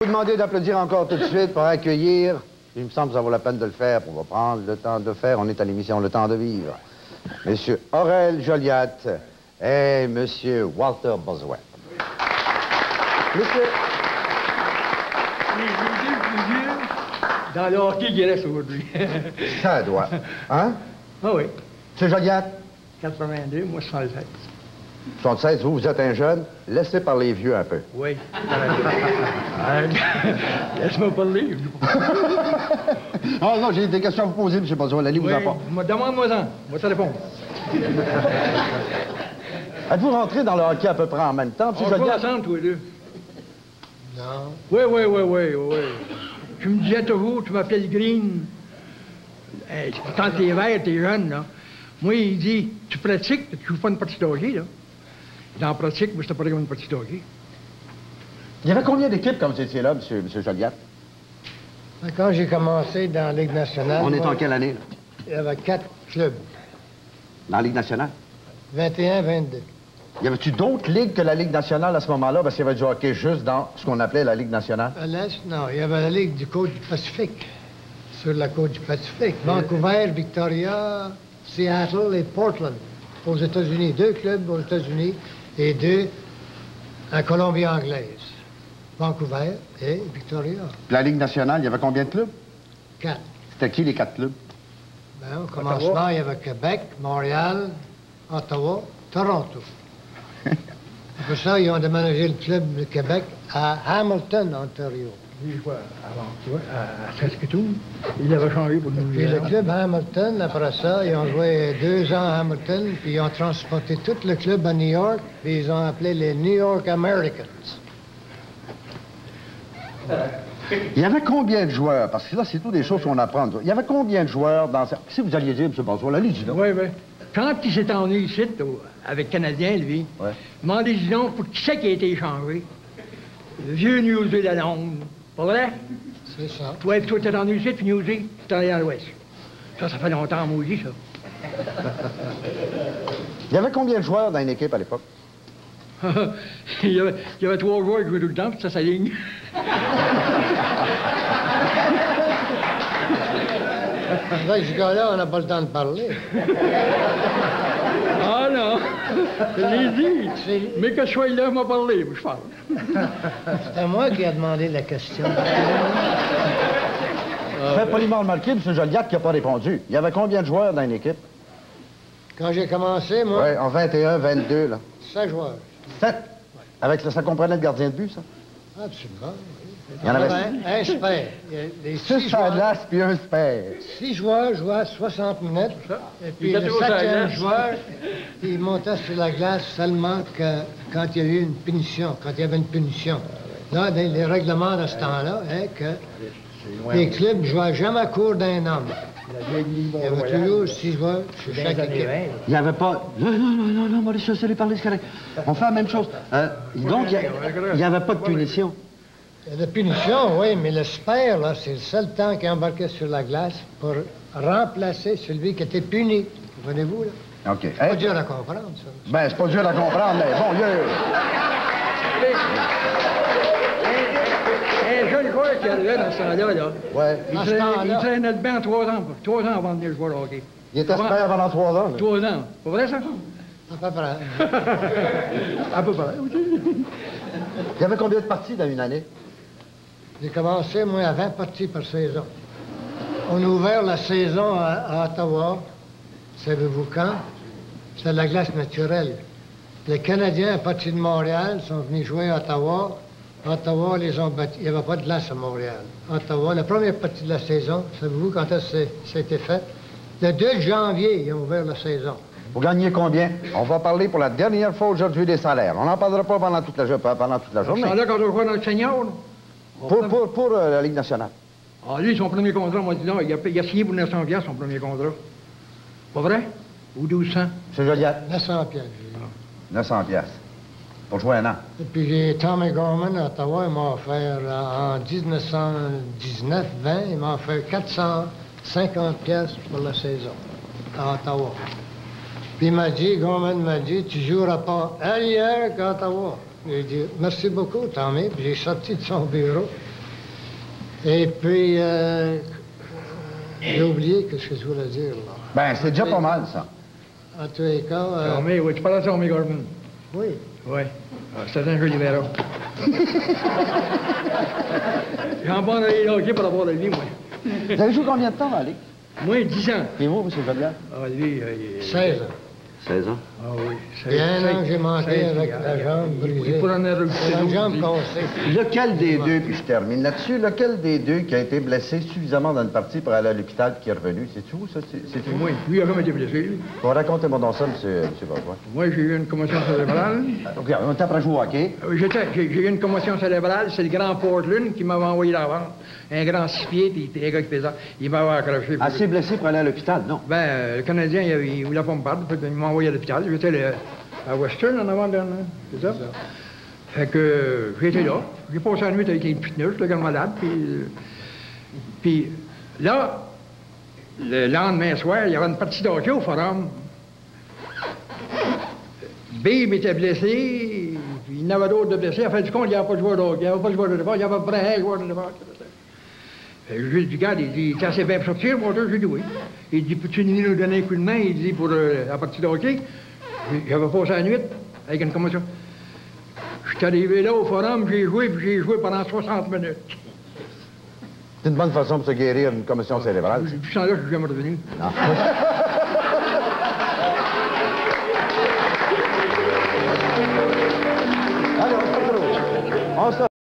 Je vais vous demander d'applaudir encore tout de suite pour accueillir, il me semble que ça vaut la peine de le faire, on va prendre le temps de le faire, on est à l'émission Le Temps de Vivre. Monsieur Aurel Joliat et Monsieur Walter Bosworth. Monsieur... Dans le hockey qui reste aujourd'hui. Ça doit. Hein? Ah oui. Monsieur Joliat? 82, moi 76. 76, vous êtes un jeune, laissez parler les vieux un peu. Oui. Laisse-moi parler. Ah non, j'ai des questions à vous poser, M. Bosworth, allez vous en pas. Demande-moi-en, moi ça répond. Êtes-vous rentré dans le hockey à peu près en même temps, M. Joliat? On ensemble, tous les deux. Non. Oui. Tu me disais toujours, tu m'appelais le Green. Hey, quand t'es vert, t'es jeune, là. Moi, il dit, tu pratiques, tu joues pas une partie de hockey, là. Dans la pratique, moi, c'était pas comme une partie de hockey. Il y avait combien d'équipes quand vous étiez là, M. Joliat? Quand j'ai commencé dans la Ligue nationale... On est en quelle année, là? Il y avait 4 clubs. Dans la Ligue nationale? 21, 22. Y avait-tu d'autres ligues que la Ligue nationale à ce moment-là? Parce qu'il y avait du hockey juste dans ce qu'on appelait la Ligue nationale. À l'Est, non. Il y avait la Ligue du côte du Pacifique. Sur la côte du Pacifique. Vancouver, Victoria, Seattle et Portland. Aux États-Unis. 2 clubs aux États-Unis et 2 en Colombie-Anglaise. Vancouver et Victoria. La Ligue nationale, il y avait combien de clubs? 4. C'était qui les 4 clubs? Au commencement, il y avait Québec, Montréal, Ottawa, Toronto. Après ça, ils ont déménagé le club de Québec à Hamilton, Ontario. Lui, je vois, avant, tu vois, à Saskatoon, il avait changé pour nous. Puis le club Hamilton, après ça, ils ont joué 2 ans à Hamilton, puis ils ont transporté tout le club à New York, puis ils ont appelé les New York Americans. Il y avait combien de joueurs? Parce que là, c'est toutes des choses qu'on apprend. Il y avait combien de joueurs dans... Si vous alliez dire, M. Bosworth, allez, dis donc. Oui. Quand il s'est emmené ici, avec Canadien, lui, demandez-y donc pour qui c'est qui a été échangé. Le vieux Newsy de Londres. Pas vrai? C'est ça. Toi, t'es en ici, puis Newsy, t'es allé dans l'Ouest. Ça fait longtemps, moi aussi, ça. Il y avait combien de joueurs dans une équipe à l'époque? il y avait 3 joueurs qui jouaient tout le temps, puis ça s'aligne. Avec ce gars-là, on n'a pas le temps de parler. Ah non! Je l'ai dit. Mais que je sois là, m'a parlé, je parle. C'est moi qui ai demandé la question. Faites poliment remarquer, M. Joliat, qui n'a pas répondu. Il y avait combien de joueurs dans une équipe? Quand j'ai commencé, moi... Oui, en 21, 22, là. 7 joueurs. 7? Avec ça comprenait le gardien de but, ça? Absolument. Il y en avait un spare. Les 6 à joueurs, glace puis un spare. 6 joueurs jouaient 60 minutes. Et puis le 7e joueur, il montait sur la glace seulement quand il y a eu une punition, quand il y avait une punition. Là, dans les règlements de ce temps-là, que les clubs ne jouaient jamais à court d'un homme. Il y avait toujours 6 joueurs sur chaque équipe. Il n'y avait pas... Non, Maurice, laissez-les parler, c'est correct. On fait la même chose. Donc, il n'y avait pas de punition. La punition, oui, mais le spare, là, c'est le seul temps qui embarquait sur la glace pour remplacer celui qui était puni. Comprenez-vous, là? OK. C'est pas dur à comprendre, ça. Ben, c'est pas dur à comprendre, mais bon, Un jeune joueur qui arrivait dans ce temps-là, là. Ouais. Il traînait le banc 3 ans. 3 ans avant de venir jouer au hockey. Il était spare pendant 3 ans. 3 ans. Pas vrai, ça? À peu près. À peu près, oui. Il y avait combien de parties dans une année? J'ai commencé, moi, à 20 parties par saison. On a ouvert la saison à Ottawa. Savez-vous quand? C'est la glace naturelle. Les Canadiens, à partir de Montréal, sont venus jouer à Ottawa. Ottawa les ont battus. Il n'y avait pas de glace à Montréal. Ottawa, la première partie de la saison, savez-vous quand ça a été fait? Le 2 janvier, ils ont ouvert la saison. Vous gagnez combien? On va parler pour la dernière fois aujourd'hui des salaires. On n'en parlera pas pendant toute la journée. C'est là quand on joue dans le senior, là. Pour la Ligue nationale. Ah, lui, son premier contrat, moi, dis donc, il a signé pour 900 $, son premier contrat. Pas vrai? Ou 1200? M. Joliat? 900 pièces. 900 $. Pour jouer un an. Et puis j'ai Tommy Gorman à Ottawa, il m'a offert en 1919-20, il m'a offert 450 pièces pour la saison à Ottawa. Puis Gorman m'a dit, tu joueras pas ailleurs qu'à Ottawa. J'ai dit, merci beaucoup, Tommy. Puis j'ai sorti de son bureau. Et puis, j'ai oublié ce que je voulais dire, là. Ben, c'est déjà pas mal, ça. En tous les cas... Oui, tu parles à Tommy Gorman. Oui. Oui. C'est un joli verra. J'en parle de hockey par rapport à lui, moi. Vous avez joué combien de temps dans la Ligue? Moi, 10 ans. Et vous, M. Joliat? Ah, lui, 16 ans. 16 ans. Ah oui. Il y a un an que j'ai manqué avec la jambe brisée. Il pourrait en avoir La jambe cassée. Lequel des deux, puis je termine là-dessus, lequel des deux qui a été blessé suffisamment dans une partie pour aller à l'hôpital et qui est revenu? C'est tout, ça? C'est tout? Moi, lui, il a jamais été blessé, lui. Bon, racontez-moi donc ça, M. Barbois. Moi, j'ai eu une commotion cérébrale. OK, on est après jouer au hockey. J'ai eu une commotion cérébrale. C'est le grand Portland qui m'avait envoyé l'avant. Un grand 6 pieds, puis il était un gars qui faisait ça. Il m'avait accroché. Assez blessé pour aller à l'hôpital, non? Ben, le Canadien, il voulait pas me perdre. Il m'a envoyé à l'hôpital. J'étais à Western en avant-dernier. C'est ça? Fait que j'étais là. J'ai passé la nuit avec une petite neige, le gars malade. Puis là, le lendemain soir, il y avait une partie d'hockey au Forum. Bim était blessé. Puis il y en avait d'autres de blessés. À fin du compte, il n'y avait pas de joueur de hockey. Il n'y avait pas de joueur de départ. Il y avait près un joueur de départ. J'ai dit, regarde, il dit, t'es assez bien pour sortir, mon Dieu? J'ai dit oui. Il dit, peux-tu nous donner un coup de main? Il dit, pour la partie de hockey. J'avais passé la nuit avec une commotion. Je suis arrivé là au Forum, j'ai joué pendant 60 minutes. C'est une bonne façon de se guérir d'une commotion cérébrale. Depuis ce temps-là, je suis jamais revenu. Non.